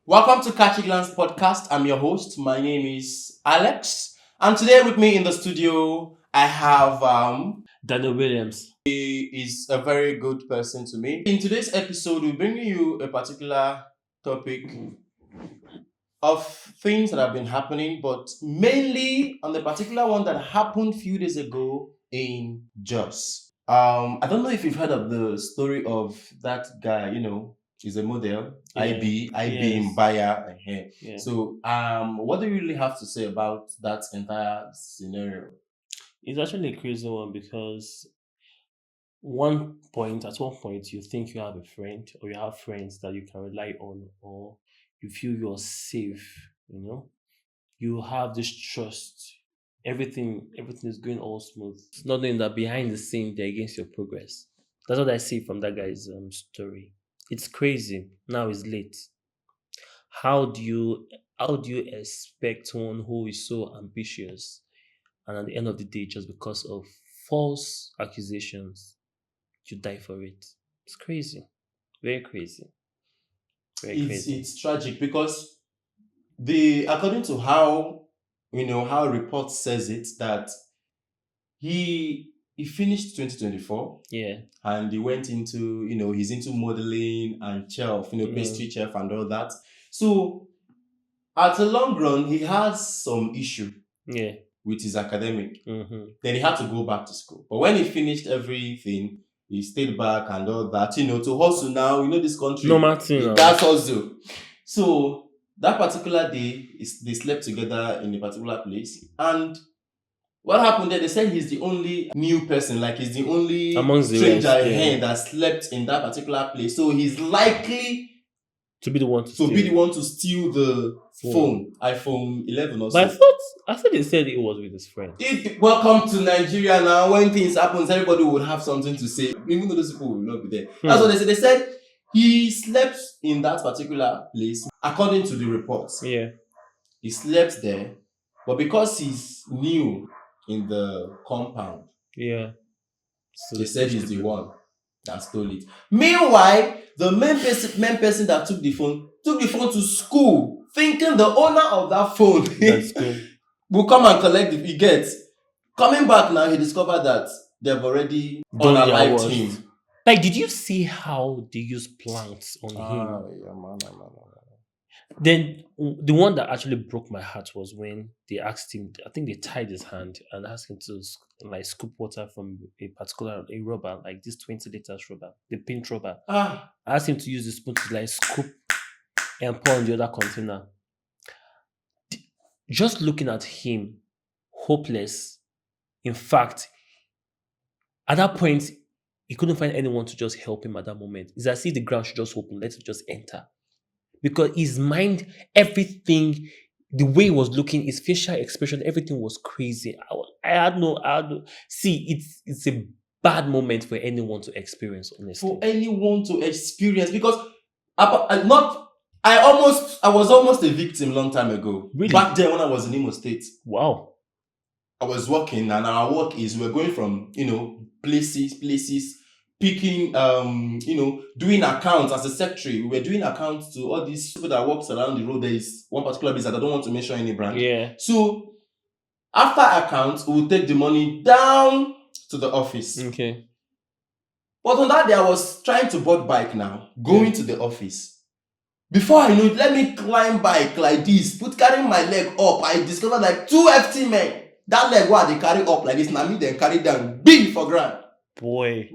Welcome to Catchy podcast. I'm your host. My name is Alex, and today with me in the studio I have Daniel Williams. he is a very good person to me. In today's episode, we're bringing you a particular topic of things that have been happening, but mainly on the particular one that happened a few days ago in Jos. I don't know if you've heard of the story of that guy. He's a model, Yeah. Ibee Yes. Mbaya. Yeah. So, what do you really have to say about that entire scenario? It's actually a crazy one because at one point, you think you have a friend or you have friends that you can rely on or you feel you're safe, You have this trust. Everything is going all smooth. Not knowing that behind the scene they're against your progress. That's what I see from that guy's story. It's crazy. Now it's late. How do you how do you expect someone who is so ambitious and at the end of the day, just because of false accusations, you die for it? It's crazy. Very crazy. Very It's crazy. it's tragic because the according to how report says it that he finished 2024 Yeah. and he went into he's into modeling and chef, pastry chef and all that. So at a long run he has some issue Yeah. with his academic. Mm-hmm. Then he had to go back to school, but when he finished everything he stayed back and all that, to hustle. Now this country, Normal thing now. that's hustle. So that particular day they slept together in a particular place, and what happened there, they said he's the only new person, like he's the only Amongst the stranger rest, yeah. here that slept in that particular place. So he's likely To be the one to to be steal. the one to steal the phone, iPhone 11 or But so. I thought they said it was with his friend. Welcome to Nigeria now. When things happen, everybody would have something to say, even though those people will not be there. That's what they said. They said he slept in that particular place, according to the reports. Yeah. He slept there, but because he's new in the compound, Yeah. So they said he's the one that stole it. Meanwhile, the main person that took the phone to school, thinking the owner of that phone That's cool. will come and collect the he gets. Coming back now, he discovered that they've already Done their unalived worst. him. Like, did you see how they use planks on him? Yeah, man. Then the one that actually broke my heart was when they asked him. I think they tied his hand and asked him to scoop water from a rubber, like this 20 liters rubber, the pink rubber. I asked him to use the spoon to scoop and pour in the other container. Just looking at him, hopeless. In fact, at that point, he couldn't find anyone to just help him at that moment. It's as if the ground should just open, let it just enter. Because his mind, everything, the way he was looking, his facial expression, everything was crazy. See, it's a bad moment for anyone to experience, honestly. For anyone to experience, because I was almost a victim long time ago. Really? Back then when I was in Imo State. Wow. I was working, and our work is we're going from places, picking doing accounts as a secretary. We were doing accounts to all these people that works around the road. There is one particular business, I don't want to mention any brand. Yeah. So after accounts, we'll take the money down to the office. Okay. But on that day, I was trying to board bike now, going to the office. Before I knew it, let me climb bike like this, carrying my leg up. I discovered like 2 FT men. That leg what they carry up like this, now me then carry down big for ground. Boy.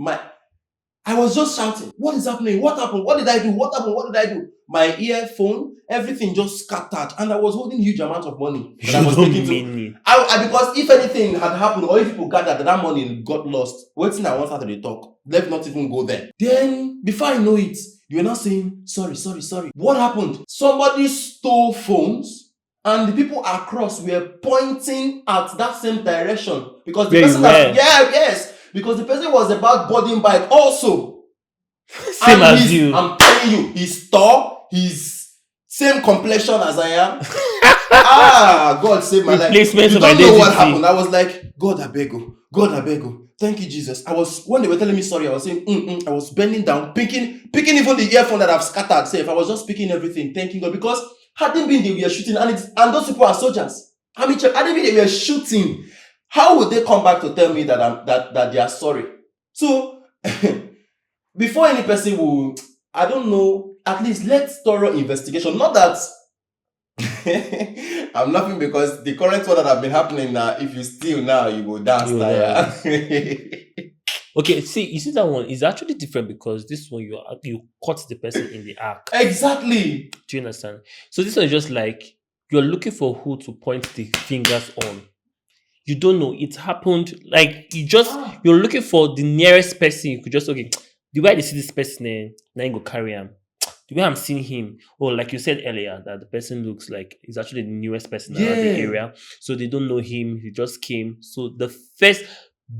I was just shouting, what is happening? What happened? What did I do? What happened? What did I do? My earphone, everything just scattered, and I was holding huge amount of money that I was taking to. Because if anything had happened or if people gathered, that money got lost. Waiting, I want her to talk. Let not even go there. Then before I know it, you were not saying sorry. What happened? Somebody stole phones. And the people across were pointing at that same direction because the person because the person was about boarding bike also. Same as you. I'm telling you, he's tall, he's same complexion as I am. God save my life. Replacement You of don't know what identity. happened. I was like, God, I beg you. Thank you, Jesus. I was when they were telling me sorry, I was saying, I was bending down, picking even the earphone that I've scattered. Say, if I was just picking everything, thanking God, because hadn't been they were shooting, and those people are soldiers. I mean, hadn't been they were shooting. How would they come back to tell me that that they are sorry? So before any person will, I don't know, at least let's thorough investigation. Not that I'm laughing because the current one that have been happening now, if you steal now, you go dance You dance. tire. Okay, see, you see that one is actually different because this one you caught the person in the act. Exactly. Do you understand? So this one is just like you're looking for who to point the fingers on. You don't know. It happened like you're looking for the nearest person. You could just okay. The way they see this person, now you go carry him. The way I'm seeing him, or like you said earlier, that the person looks like he's actually the newest person around the Yeah. area. So they don't know him. He just came. So the first,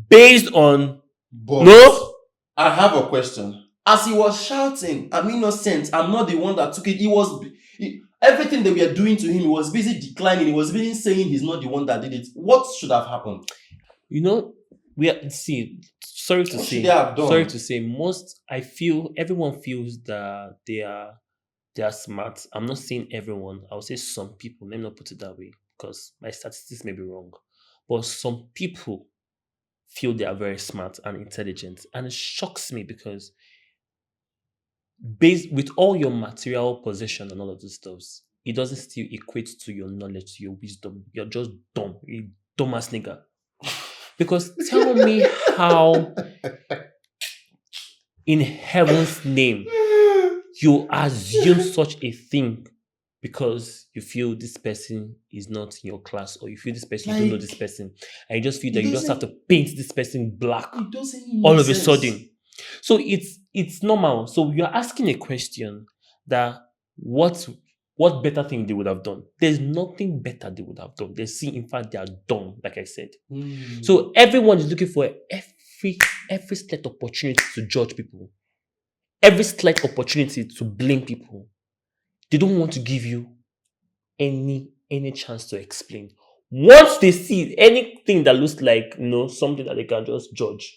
based on But no, I have a question. As he was shouting, I'm innocent. I'm not the one that took it. Everything they were doing to him, he was busy declining. He was busy saying he's not the one that did it. What should have happened? you know, we are see. Sorry to What should say, they have done? sorry to say. Most I feel everyone feels that they are smart. I'm not saying everyone. I'll say some people. Let me not put it that way because my statistics may be wrong. But some people feel they are very smart and intelligent. And it shocks me because based with all your material possession and all of those stuff, it doesn't still equate to your knowledge, to your wisdom. You're just dumb. You dumbass nigga. Because tell me how in heaven's name you assume such a thing because you feel this person is not in your class or you feel this person, you don't know this person, and you just feel that you just have to paint this person black It doesn't make all of a sense. sudden. So it's normal. So you're asking a question that what better thing they would have done? There's nothing better they would have done. They see, in fact, they are dumb, like I said. So everyone is looking for every slight opportunity to judge people, every slight opportunity to blame people. They don't want to give you any chance to explain. Once they see anything that looks like something that they can just judge,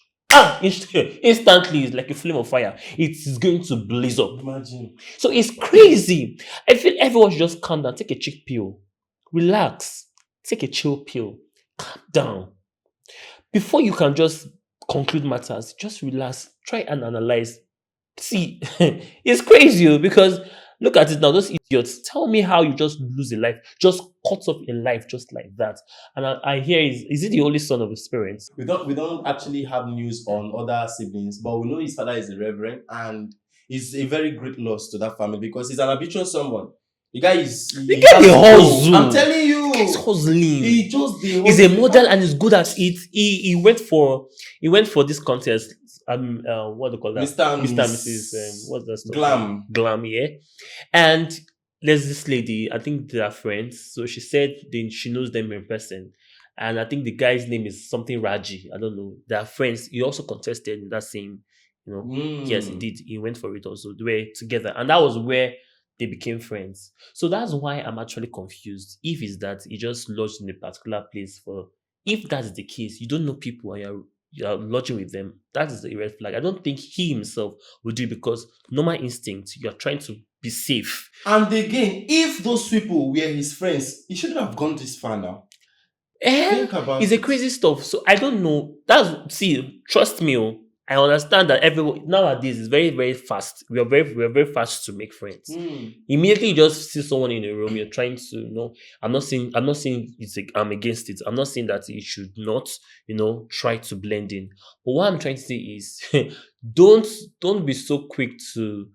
instantly it's like a flame of fire. It is going to blaze up. Imagine. So it's crazy. I feel everyone should just calm down, take a chick pill, relax, take a chill pill, calm down. Before you can just conclude matters, just relax, try and analyze. See, it's crazy because look at it now. Those idiots, tell me how you just lose a life, just cut off a life just like that. And I hear is it the only son of his parents? We don't actually have news on other siblings, but we know his father is a reverend and it's a very great loss to that family because he's an habitual someone. The guy The guy has dey soul. hustle. I'm telling you. He's hustling. He just He's a model and he's good at it. He went for this contest. What do you call that? Mr. and Mr. and Miss Mrs. What's that stuff? Glam. Yeah. And there's this lady. I think they are friends. So she said she knows them in person. And I think the guy's name is something Raji. I don't know. They are friends. He also contested in that same. Yes, he did. He went for it also. They were together, and that was where they became friends. So that's why I'm actually confused. If it's that he just lodged in a particular place for, if that is the case, you don't know people and you're lodging with them, that is a red flag. I don't think he himself would do it because normal instinct, you're trying to be safe. And again, if those people were his friends, he shouldn't have gone this far now. Think about It's a it. crazy stuff. So I don't know. Trust me. I understand that everyone nowadays is very, very fast. We are very fast to make friends. Immediately you just see someone in a room, you're trying to. I'm not saying I'm against it. I'm not saying that you should not, try to blend in. But what I'm trying to say is, don't be so quick to,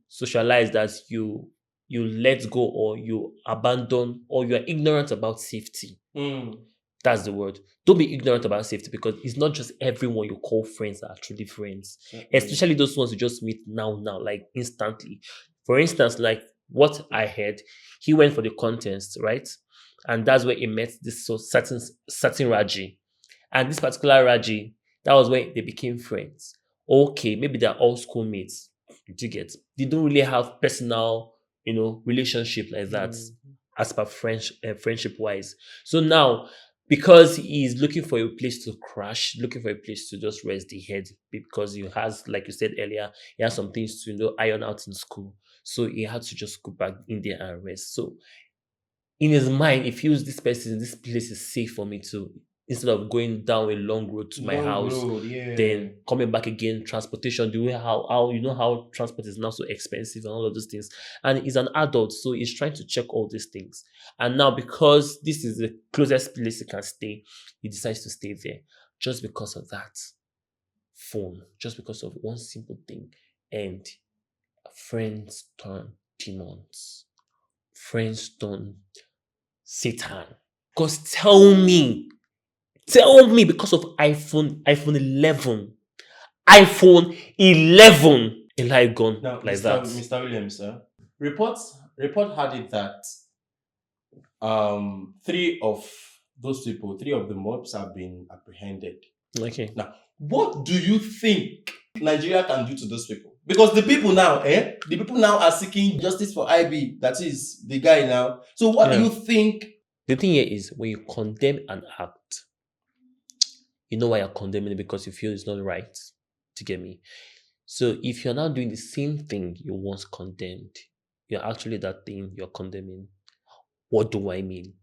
socialize that you let go or you abandon or you are ignorant about safety. That's the word. Don't be ignorant about safety because it's not just everyone you call friends that are truly friends. Especially those ones you just meet now, like instantly. For instance, like what I heard, he went for the contest, right? And that's where he met this certain Raji. And this particular Raji, that was where they became friends. Okay, maybe they're all schoolmates. Do you get? They don't really have personal, relationship like that as per friendship wise. So now because he's looking for a place to crash, looking for a place to just rest the head because he has, like you said earlier, he has some things to iron out in school. So he had to just go back in there and rest. So in his mind, he feels this place is safe for me to, instead of going down a long road to my Long house, road, yeah. then coming back again, transportation, the way how how transport is now so expensive and all of those things. And he's an adult, so he's trying to check all these things. And now because this is the closest place he can stay, he decides to stay there just because of that phone, just because of one simple thing. And friends turn demons. Friends turn Satan. Because tell me because of iPhone 11, iPhone 11, a light gone Now, like that. Mr. Williams, sir, report had it that three of the mobs have been apprehended. Okay. Now, what do you think Nigeria can do to those people? Because the people now are seeking justice for Ibee. That is the guy now. So what do Yeah. you think? The thing here is when you condemn an act, you know why you're condemning it, because you feel it's not right. To get me? So if you're now doing the same thing you once condemned, you're actually that thing you're condemning. What do I mean?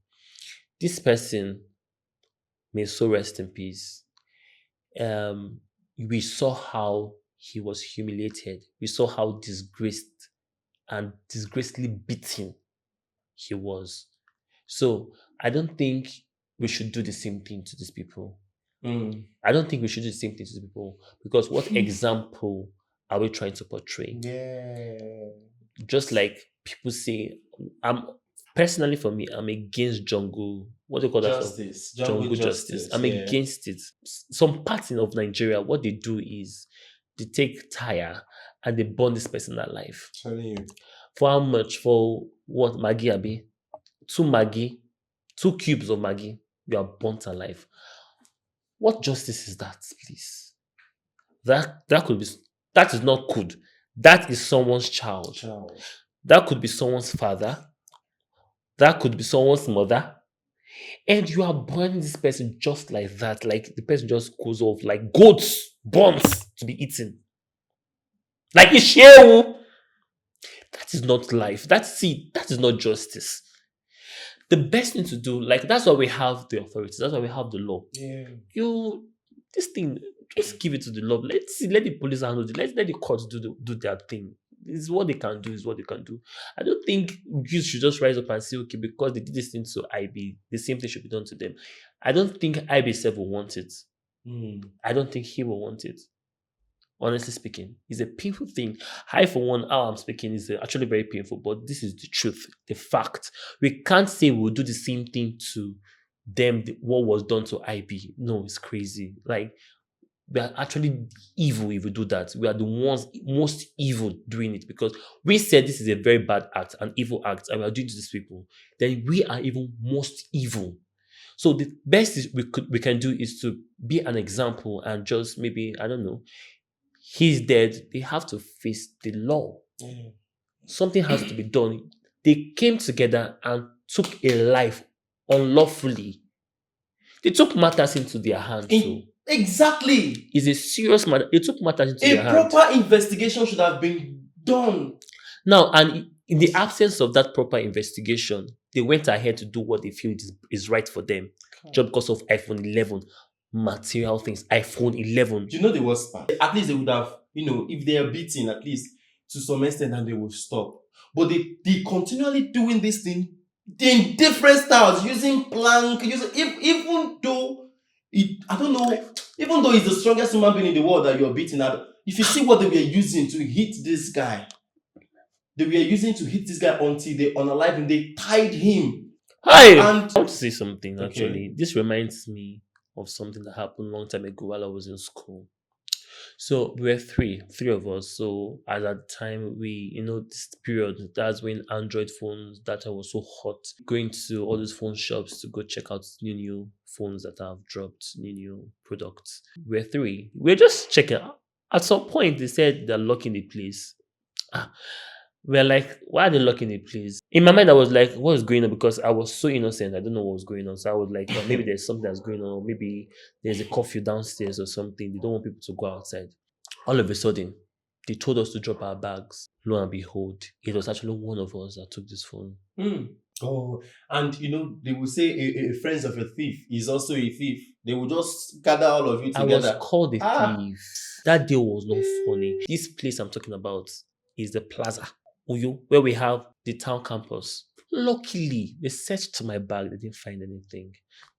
This person may so rest in peace. We saw how he was humiliated. We saw how disgraced and disgracefully beaten he was. So I don't think we should do the same thing to these people. I don't think we should do the same thing to these people, because what example are we trying to portray? Yeah. Just like people say, I'm personally, for me, I'm against jungle. What do you call that stuff? Justice. Jungle justice. I'm Yeah. against it. Some parts of Nigeria, what they do is they take tire and they burn this person alive. Telling you. For how much? For what? Maggie Abi? 2 Maggie, 2 cubes of Maggie, you are burnt alive. What justice is that, please? That could be, that is not good. That is someone's child. That could be someone's father. That could be someone's mother. And you are burning this person just like that. Like the person just goes off like goats, burnt to be eaten. Like Ishewu. That is not life. That is not justice. The best thing to do, like that's why we have the authorities, that's why we have the law. Yeah. This thing, just give it to the law. Let's see, let the police handle it. Let the courts do their thing. This is what they can do, is what they can do. I don't think you should just rise up and say, okay, because they did this thing to Ibee, the same thing should be done to them. I don't think Ibee self will want it. I don't think he will want it. Honestly speaking, it's a painful thing. I, for one, how I'm speaking is actually very painful, but this is the truth, the fact. We can't say we'll do the same thing to them, what was done to Ibee. No, it's crazy. Like, we are actually evil if we do that. We are the ones most evil doing it, because we said this is a very bad act, an evil act, and we are doing it to these people. Then we are even most evil. So the best is we can do is to be an example and just maybe, I don't know, he's dead, they have to face the law. Something has to be done. They came together and took a life unlawfully. They took matters into their hands. Exactly. It's a serious matter. They took matters into their hands. A proper investigation should have been done. Now, and in the absence of that proper investigation, they went ahead to do what they feel is right for them, just because of iPhone 11. Material things, iPhone 11. Do you know the worst part? At least they would have, if they are beaten, at least to some extent, and they will stop. But they continually doing this thing in different styles, using plank, even though I don't know, even though he's the strongest human being in the world that you're beating at, if you see what they were using to hit this guy, until they unalive him, they tied him. Hi! I want to say something, actually. This reminds me of something that happened a long time ago while I was in school. So we were three of us. So at that time, we, this period, that's when Android phones, data was so hot. Going to all those phone shops to go check out new phones that have dropped, new products. We're three. We're just checking out. At some point, they said they're locking the place. We're like, why are they locking the place? In my mind, I was like, what is going on? Because I was so innocent. I don't know what was going on. So I was like, oh, maybe there's something that's going on. Maybe there's a curfew downstairs or something. They don't want people to go outside. All of a sudden, they told us to drop our bags. Lo and behold, it was actually one of us that took this phone. Oh, and they will say a friend of a thief is also a thief. They will just gather all of you I was together. called a thief. That day was not funny. This place I'm talking about is the Plaza, Uyo, where we have the town campus. Luckily, they searched my bag. They didn't find anything.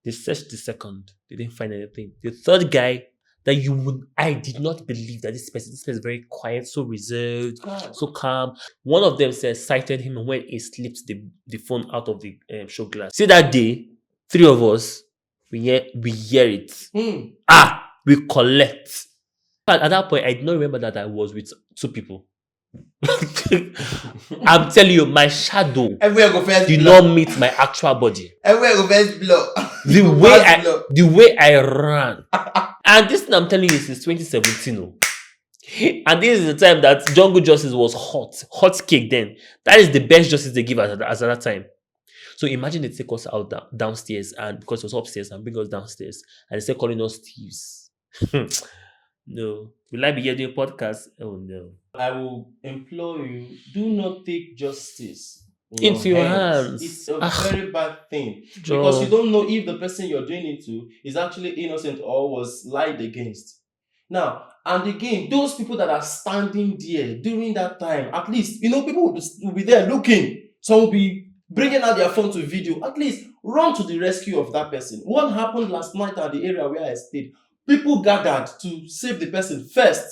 They searched the second. They didn't find anything. The third guy I did not believe that this person is very quiet, so reserved, so calm. One of them said cited him when he slipped the phone out of the show glass. See that day, three of us, we hear it. We collect. At that point, I did not remember that I was with two people. I'm telling you, my shadow Everywhere go first did blow. not meet my actual body. Everywhere go first blow. The way I ran. And this thing I'm telling you is since 2017. Oh. And this is the time that jungle justice was hot cake then. That is the best justice they give at that time. So imagine they take us out downstairs, and because it was upstairs, and bring us downstairs, and they start calling us thieves. No. Will I be here doing podcast? Oh no. I will implore you, do not take justice into your hands. It's a very bad thing. Because you don't know if the person you're doing it to is actually innocent or was lied against. Now, and again, those people that are standing there during that time, at least, people will be there looking. Some will be bringing out their phone to video. At least run to the rescue of that person. What happened last night at the area where I stayed? People gathered to save the person first,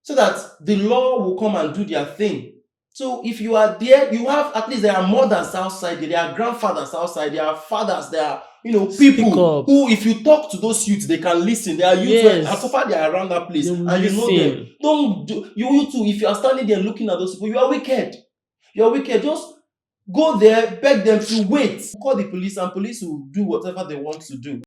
so that the law will come and do their thing. So if you are there, you have, at least there are mothers outside, there are grandfathers outside, there are fathers, there are people who, if you talk to those youths, they can listen. There are youths, and so far they are around that place, and you know them. Don't do you too. If you are standing there looking at those people, you are wicked. You are wicked. Just go there, beg them to wait. Call the police, and police will do whatever they want to do.